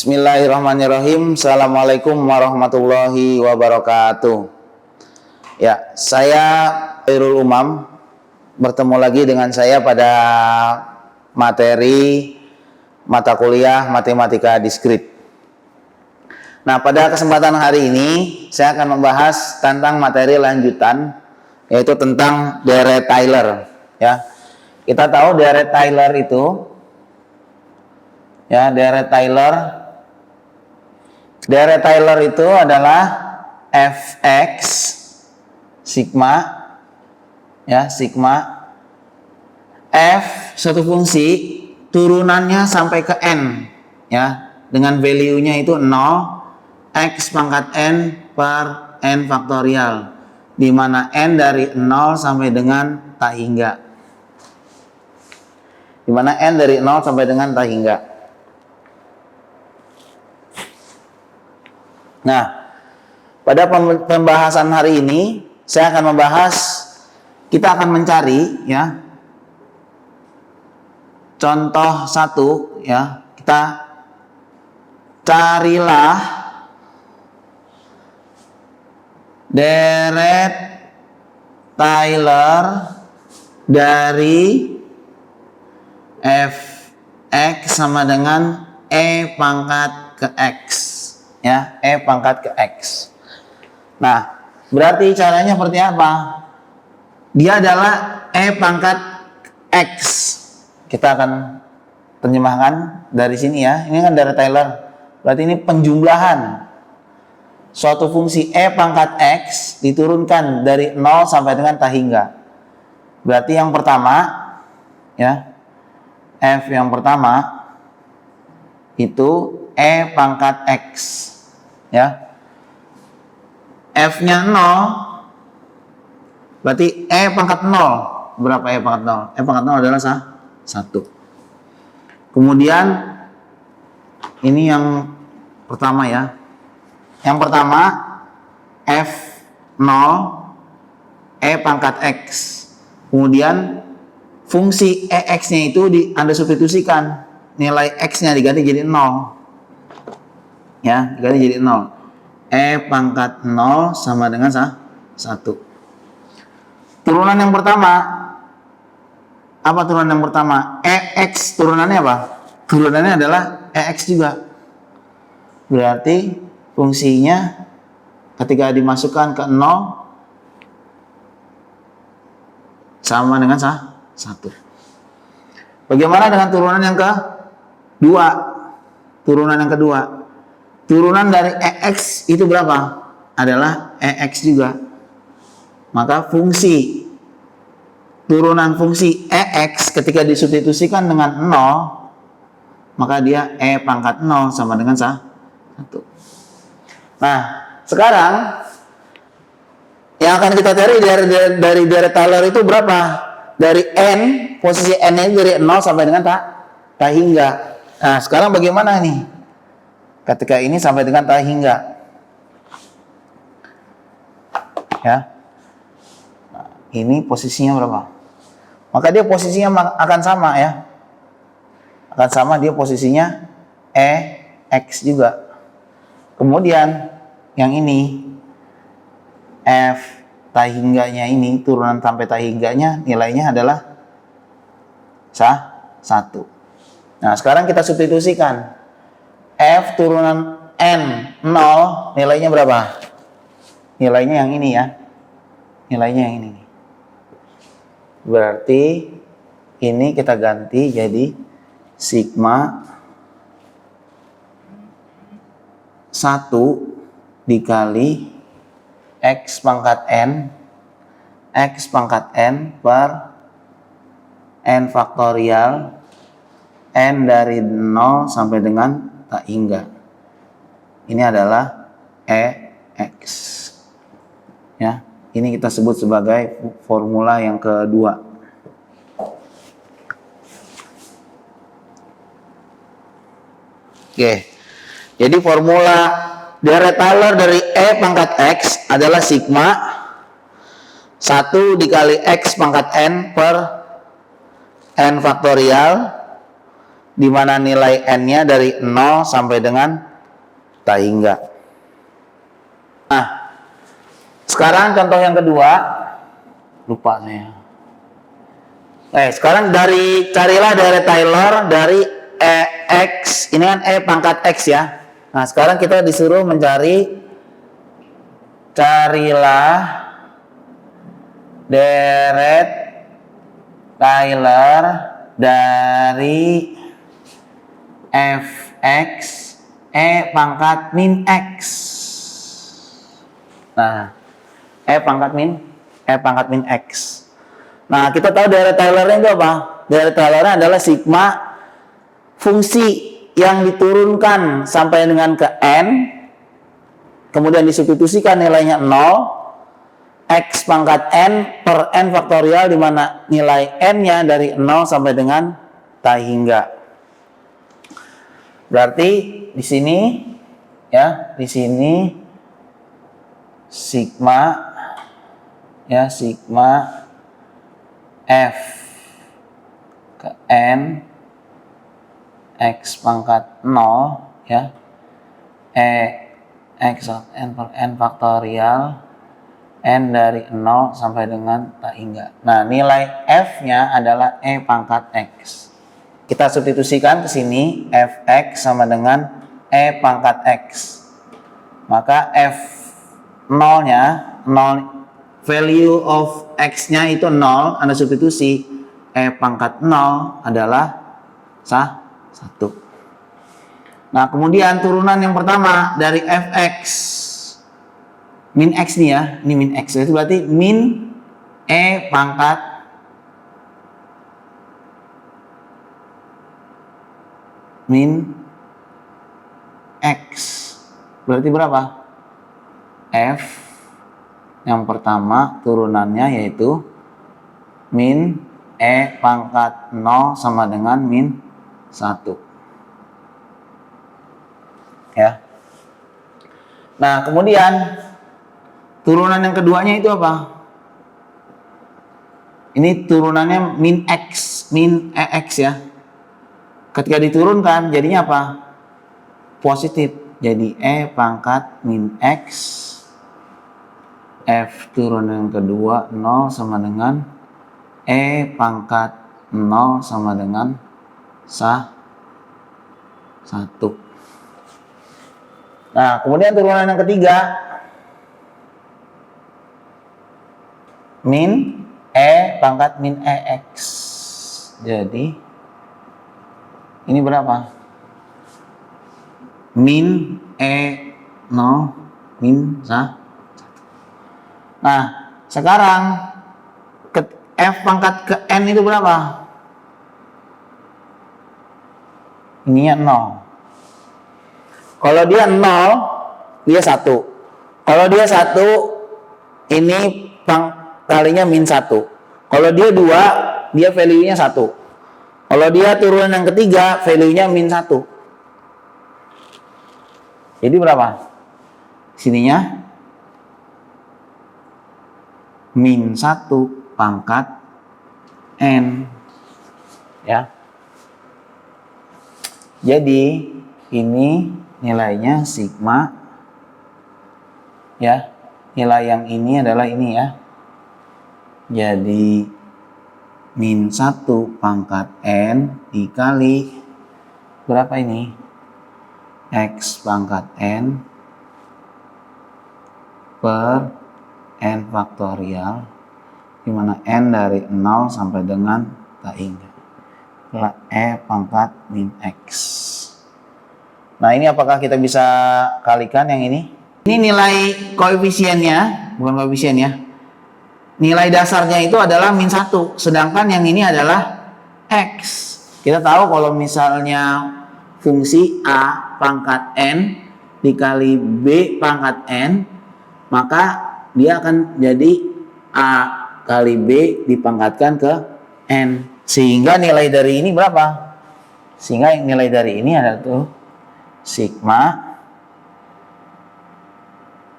Bismillahirrahmanirrahim. Assalamualaikum warahmatullahi wabarakatuh. Ya, saya Khairul Umam. Bertemu lagi dengan saya pada materi mata kuliah Matematika Diskrit. Nah, pada kesempatan hari ini saya akan membahas tentang materi lanjutan, yaitu tentang Deret-Taylor. Ya, kita tahu Deret-Taylor itu, ya, Deret-Taylor itu adalah fx sigma, ya, sigma f suatu fungsi turunannya sampai ke n, ya, dengan value-nya itu 0, x pangkat n per n faktorial, di mana n dari 0 sampai dengan tak hingga. Di mana n dari 0 sampai dengan tak hingga. Nah, pada pembahasan hari ini saya akan membahas, kita akan mencari, ya, contoh 1, ya, kita carilah Deret-Taylor dari fx sama dengan e pangkat ke x, ya, e pangkat ke x. Nah, berarti caranya seperti apa? Dia adalah e pangkat x. Kita akan terjemahkan dari sini, ya. Ini kan Deret-Taylor. Berarti ini penjumlahan suatu fungsi e pangkat x diturunkan dari 0 sampai dengan tak hingga. Berarti yang pertama, ya, f yang pertama itu e pangkat x, ya. F-nya 0, berarti e pangkat 0. Berapa e pangkat 0? E pangkat 0 adalah 1. Kemudian ini yang pertama, ya. Yang pertama F0 e pangkat x. Kemudian fungsi EX-nya itu Anda substitusikan. Nilai X-nya diganti jadi 0. Ya, diganti jadi 0. E pangkat 0 sama dengan 1. Turunan yang pertama. Apa turunan yang pertama? EX turunannya apa? Turunannya adalah EX juga. Berarti fungsinya ketika dimasukkan ke 0 sama dengan 1. Bagaimana dengan turunan yang kedua? Turunan yang kedua. Turunan dari EX itu berapa? Adalah EX juga. Maka fungsi turunan fungsi EX ketika disubstitusikan dengan 0, maka dia E pangkat 0 sama dengan 1. Nah, sekarang yang akan kita cari dari Deret-Taylor itu berapa? Dari N, posisi N itu dari 0 sampai dengan tak hingga. Nah, sekarang bagaimana nih? Ketika ini sampai dengan tak hingga, ya. Nah, ini posisinya berapa? Maka dia posisinya akan sama, ya. Akan sama, dia posisinya EX juga. Kemudian yang ini F tak hingganya ini, turunan sampai tak hingganya nilainya adalah 1. Nah, sekarang kita substitusikan. F turunan N 0 nilainya berapa? Nilainya yang ini, ya. Nilainya yang ini. Berarti ini kita ganti jadi sigma 1 dikali X pangkat N per N faktorial N dari 0 sampai dengan tak hingga. Ini adalah EX, ya. Ini kita sebut sebagai formula yang kedua. Oke. Jadi formula Deret-Taylor dari E pangkat X adalah sigma 1 dikali X pangkat N per N faktorial di mana nilai n-nya dari 0 sampai dengan tak hingga. Nah, sekarang contoh yang kedua, lupa saya. Sekarang carilah dari Taylor dari x, ini kan pangkat x ya. Nah, sekarang kita disuruh carilah deret Taylor dari fx pangkat min x. Nah, pangkat min x. Nah, kita tahu deret Taylor-nya itu apa? Deret Taylor-nya adalah sigma fungsi yang diturunkan sampai dengan ke n, kemudian disubstitusikan nilainya 0, x pangkat n per n faktorial, di mana nilai n-nya dari 0 sampai dengan tak hingga. Berarti di sini ya, di sini sigma f ke n x pangkat 0 ya, x n per n faktorial n dari 0 sampai dengan tak hingga. Nah, nilai f-nya adalah pangkat x. Kita substitusikan ke sini, fx sama dengan pangkat x. Maka f0-nya 0, value of x-nya itu 0, Anda substitusi, pangkat 0 adalah 1. Nah, kemudian turunan yang pertama dari fx min x nih ya, ini min x, itu berarti min pangkat min x. Berarti berapa? F yang pertama turunannya yaitu min pangkat 0 sama dengan min 1. Ya. Nah, kemudian turunan yang keduanya itu apa? Ini turunannya min x, min x ya. Ketika diturunkan jadinya apa? Positif. Jadi pangkat min x, f turunan yang kedua 0 sama dengan pangkat 0 sama dengan 1. Nah, kemudian turunan yang ketiga min pangkat min x. Jadi ini berapa? Min 0 min 1. Nah, sekarang f pangkat ke n itu berapa? Ininya 0. Kalau dia 0, dia 1. Kalau dia 1, ini kalinya min 1. Kalau dia 2, dia value-nya 1. Kalau dia turunan yang ketiga, value-nya min 1. Jadi berapa? Sininya min 1 pangkat n. Ya. Jadi ini nilainya sigma ya. Nilai yang ini adalah ini ya. Jadi min 1 pangkat n dikali berapa ini? X pangkat n per n faktorial, di mana n dari 0 sampai dengan tak hingga, pangkat min x. Nah, ini apakah kita bisa kalikan yang ini? Ini nilai koefisiennya, bukan koefisien ya. Nilai dasarnya itu adalah min 1, sedangkan yang ini adalah x. Kita tahu kalau misalnya fungsi a pangkat n dikali b pangkat n, maka dia akan jadi a kali b dipangkatkan ke n. Sehingga nilai dari ini berapa? Sehingga nilai dari ini adalah tuh sigma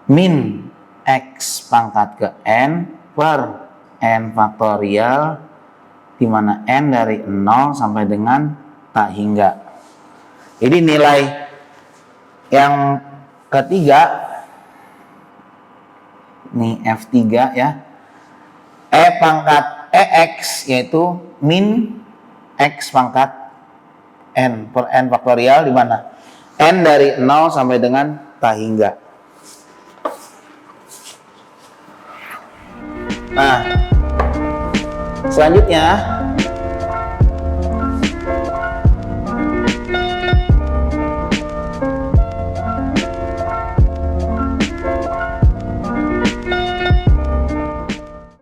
min x pangkat ke n per n faktorial, di mana n dari 0 sampai dengan tak hingga. Jadi nilai yang ketiga, nih F3 ya, E pangkat EX yaitu min X pangkat N per N faktorial, di mana N dari 0 sampai dengan tak hingga. Nah, selanjutnya